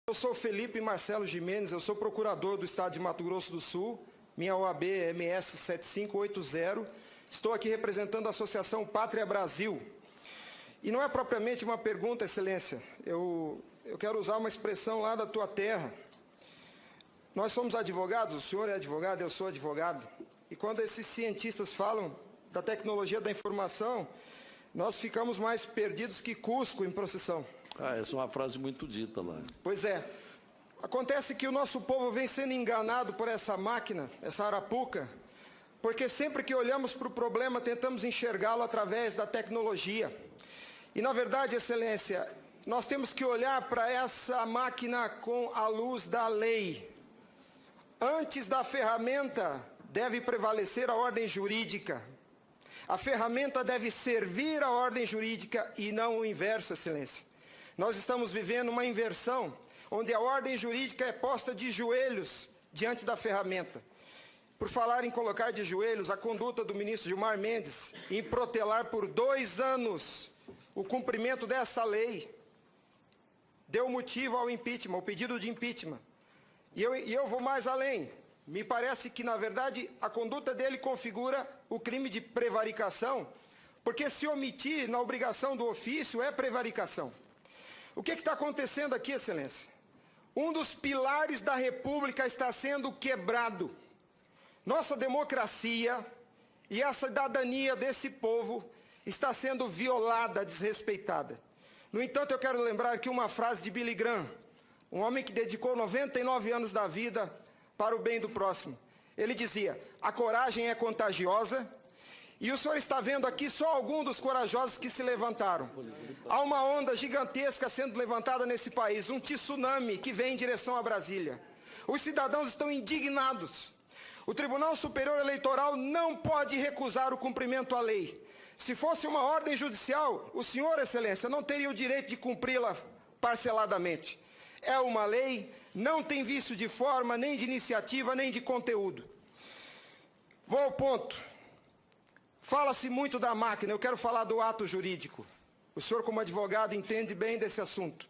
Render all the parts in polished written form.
Eu sou Felipe Marcelo Gimenez, eu sou procurador do Estado de Mato Grosso do Sul, minha OAB é MS 7580, estou aqui representando a Associação Pátria Brasil. E não é propriamente uma pergunta, Excelência, eu quero usar uma expressão lá da tua terra. Nós somos advogados, o senhor é advogado, eu sou advogado, e quando esses cientistas falam da tecnologia da informação, nós ficamos mais perdidos que Cusco em procissão. Essa é uma frase muito dita lá. Pois é. Acontece que o nosso povo vem sendo enganado por essa máquina, essa arapuca, porque sempre que olhamos para o problema, tentamos enxergá-lo através da tecnologia. E, na verdade, Excelência, nós temos que olhar para essa máquina com a luz da lei. Antes da ferramenta, deve prevalecer a ordem jurídica. A ferramenta deve servir a ordem jurídica e não o inverso, Excelência. Nós estamos vivendo uma inversão, onde a ordem jurídica é posta de joelhos diante da ferramenta. Por falar em colocar de joelhos, a conduta do ministro Gilmar Mendes em protelar por 2 anos o cumprimento dessa lei deu motivo ao impeachment, ao pedido de impeachment. E eu vou mais além. Me parece que, na verdade, a conduta dele configura o crime de prevaricação, porque se omitir na obrigação do ofício é prevaricação. O que está acontecendo aqui, Excelência? Um dos pilares da República está sendo quebrado. Nossa democracia e a cidadania desse povo está sendo violada, desrespeitada. No entanto, eu quero lembrar aqui uma frase de Billy Graham, um homem que dedicou 99 anos da vida para o bem do próximo. Ele dizia: a coragem é contagiosa. E o senhor está vendo aqui só alguns dos corajosos que se levantaram. Há uma onda gigantesca sendo levantada nesse país, um tsunami que vem em direção a Brasília. Os cidadãos estão indignados. O Tribunal Superior Eleitoral não pode recusar o cumprimento à lei. Se fosse uma ordem judicial, o senhor, Excelência, não teria o direito de cumpri-la parceladamente. É uma lei, não tem vício de forma, nem de iniciativa, nem de conteúdo. Vou ao ponto. Fala-se muito da máquina, eu quero falar do ato jurídico. O senhor, como advogado, entende bem desse assunto.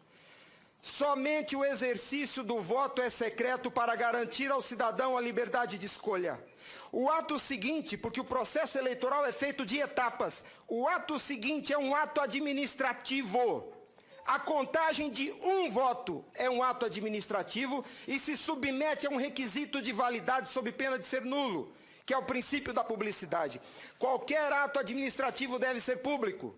Somente o exercício do voto é secreto para garantir ao cidadão a liberdade de escolha. O ato seguinte, porque o processo eleitoral é feito de etapas, o ato seguinte é um ato administrativo. A contagem de um voto é um ato administrativo e se submete a um requisito de validade sob pena de ser nulo, que é o princípio da publicidade. Qualquer ato administrativo deve ser público.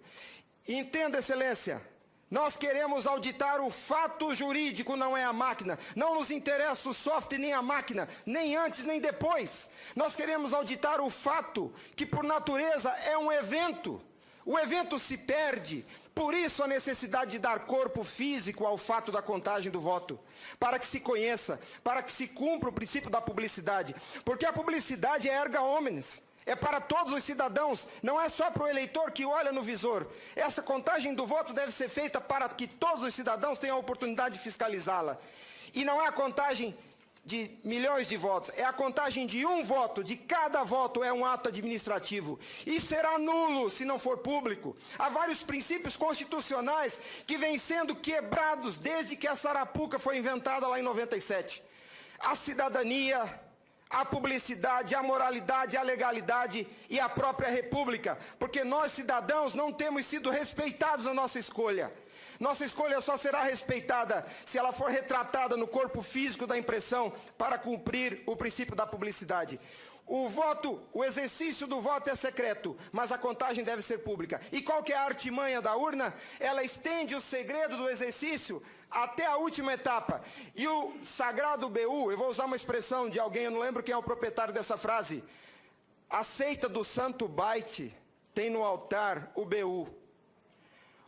Entenda, Excelência, nós queremos auditar o fato jurídico, não é a máquina. Não nos interessa o software nem a máquina, nem antes nem depois. Nós queremos auditar o fato, que por natureza é um evento. O evento se perde, por isso a necessidade de dar corpo físico ao fato da contagem do voto, para que se conheça, para que se cumpra o princípio da publicidade, porque a publicidade é erga omnes, é para todos os cidadãos, não é só para o eleitor que olha no visor. Essa contagem do voto deve ser feita para que todos os cidadãos tenham a oportunidade de fiscalizá-la. E não é a contagem de milhões de votos, é a contagem de um voto, de cada voto é um ato administrativo, e será nulo se não for público. Há vários princípios constitucionais que vêm sendo quebrados desde que essa arapuca foi inventada lá em 97. A cidadania, a publicidade, a moralidade, a legalidade e a própria república, porque nós cidadãos não temos sido respeitados na nossa escolha. Nossa escolha só será respeitada se ela for retratada no corpo físico da impressão para cumprir o princípio da publicidade. O exercício do voto é secreto, mas a contagem deve ser pública. E qual que é a artimanha da urna? Ela estende o segredo do exercício até a última etapa. E o sagrado BU, eu vou usar uma expressão de alguém, eu não lembro quem é o proprietário dessa frase. A seita do santo baite tem no altar o BU.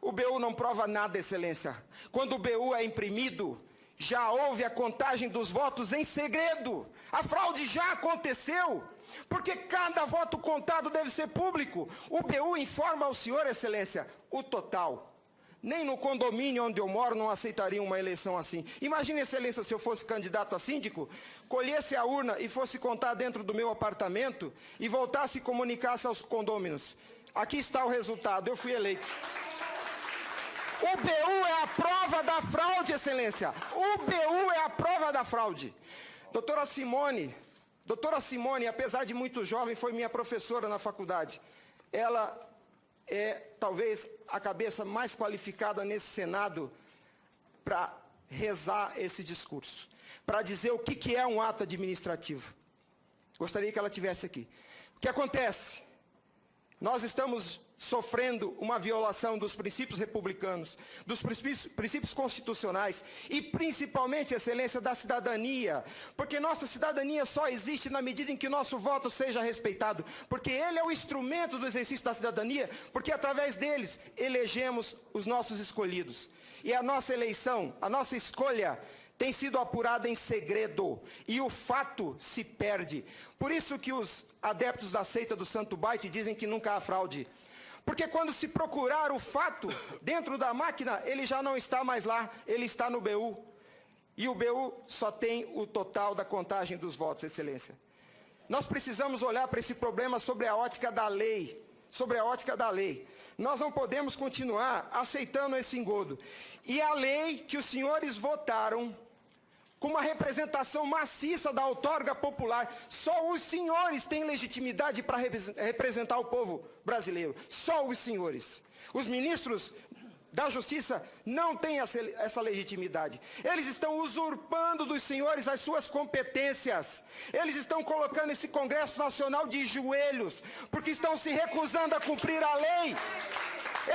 O BU não prova nada, Excelência. Quando o BU é imprimido, já houve a contagem dos votos em segredo. A fraude já aconteceu, porque cada voto contado deve ser público. O BU informa ao senhor, Excelência, o total. Nem no condomínio onde eu moro não aceitaria uma eleição assim. Imagine, Excelência, se eu fosse candidato a síndico, colhesse a urna e fosse contar dentro do meu apartamento e voltasse e comunicasse aos condôminos. Aqui está o resultado, eu fui eleito. O BU é a prova da fraude, excelência. O BU é a prova da fraude. Doutora Simone, apesar de muito jovem, foi minha professora na faculdade. Ela é talvez a cabeça mais qualificada nesse Senado para rezar esse discurso, para dizer o que é um ato administrativo. Gostaria que ela estivesse aqui. O que acontece? Nós estamos sofrendo uma violação dos princípios republicanos, dos princípios constitucionais e principalmente, excelência, da cidadania, porque nossa cidadania só existe na medida em que nosso voto seja respeitado, porque ele é o instrumento do exercício da cidadania, porque através deles elegemos os nossos escolhidos. E a nossa eleição, a nossa escolha tem sido apurada em segredo, e o fato se perde. Por isso que os adeptos da seita do Santo Byte dizem que nunca há fraude. Porque quando se procurar o fato dentro da máquina, ele já não está mais lá, ele está no BU. E o BU só tem o total da contagem dos votos, excelência. Nós precisamos olhar para esse problema sobre a ótica da lei. Sobre a ótica da lei. Nós não podemos continuar aceitando esse engodo. E a lei que os senhores votaram, com uma representação maciça da outorga popular, só os senhores têm legitimidade para representar o povo brasileiro. Só os senhores. Os ministros da Justiça não têm essa legitimidade. Eles estão usurpando dos senhores as suas competências. Eles estão colocando esse Congresso Nacional de joelhos, porque estão se recusando a cumprir a lei.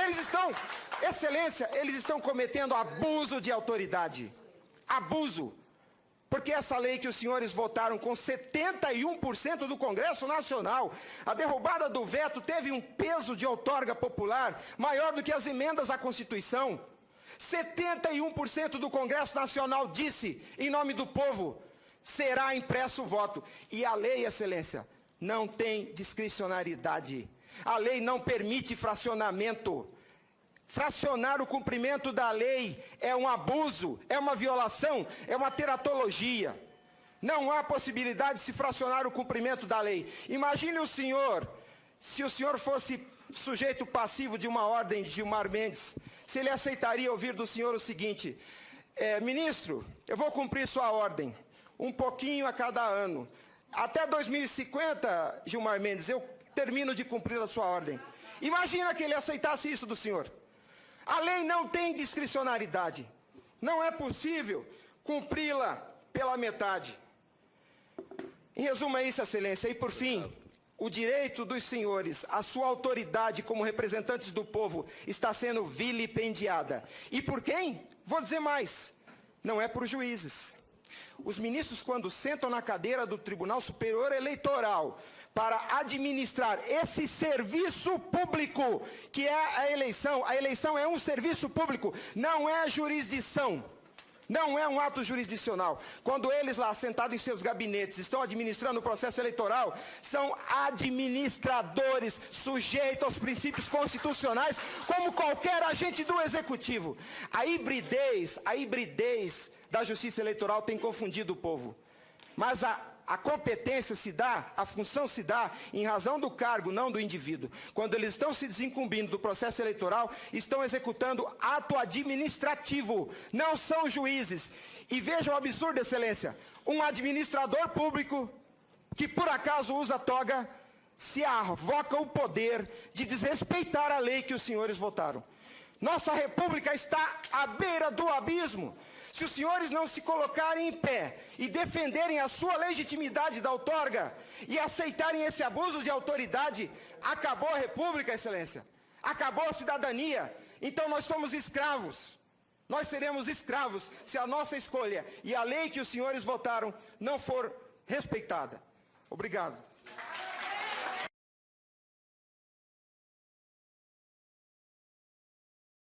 Eles estão, excelência, eles estão cometendo abuso de autoridade. Abuso. Porque essa lei que os senhores votaram com 71% do Congresso Nacional, a derrubada do veto teve um peso de outorga popular maior do que as emendas à Constituição. 71% do Congresso Nacional disse, em nome do povo, será impresso o voto. E a lei, excelência, não tem discricionariedade. A lei não permite fracionamento. Fracionar o cumprimento da lei é um abuso, é uma violação, é uma teratologia. Não há possibilidade de se fracionar o cumprimento da lei. Imagine o senhor, se o senhor fosse sujeito passivo de uma ordem de Gilmar Mendes, se ele aceitaria ouvir do senhor o seguinte: ministro, eu vou cumprir sua ordem, um pouquinho a cada ano. Até 2050, Gilmar Mendes, eu termino de cumprir a sua ordem. Imagina que ele aceitasse isso do senhor. A lei não tem discricionariedade. Não é possível cumpri-la pela metade. Em resumo, é isso, excelência. E por fim, o direito dos senhores, a sua autoridade como representantes do povo está sendo vilipendiada. E por quem? Vou dizer mais. Não é por juízes. Os ministros, quando sentam na cadeira do Tribunal Superior Eleitoral para administrar esse serviço público, que é a eleição é um serviço público, não é jurisdição, não é um ato jurisdicional. Quando eles lá, sentados em seus gabinetes, estão administrando o processo eleitoral, são administradores sujeitos aos princípios constitucionais, como qualquer agente do executivo. A hibridez da justiça eleitoral tem confundido o povo. Mas a competência se dá, a função se dá em razão do cargo, não do indivíduo. Quando eles estão se desincumbindo do processo eleitoral, estão executando ato administrativo, não são juízes. E vejam o absurdo, excelência, um administrador público que por acaso usa toga, se arvoca o poder de desrespeitar a lei que os senhores votaram. Nossa república está à beira do abismo. Se os senhores não se colocarem em pé e defenderem a sua legitimidade da outorga e aceitarem esse abuso de autoridade, acabou a república, excelência. Acabou a cidadania. Então nós somos escravos. Nós seremos escravos se a nossa escolha e a lei que os senhores votaram não for respeitada. Obrigado.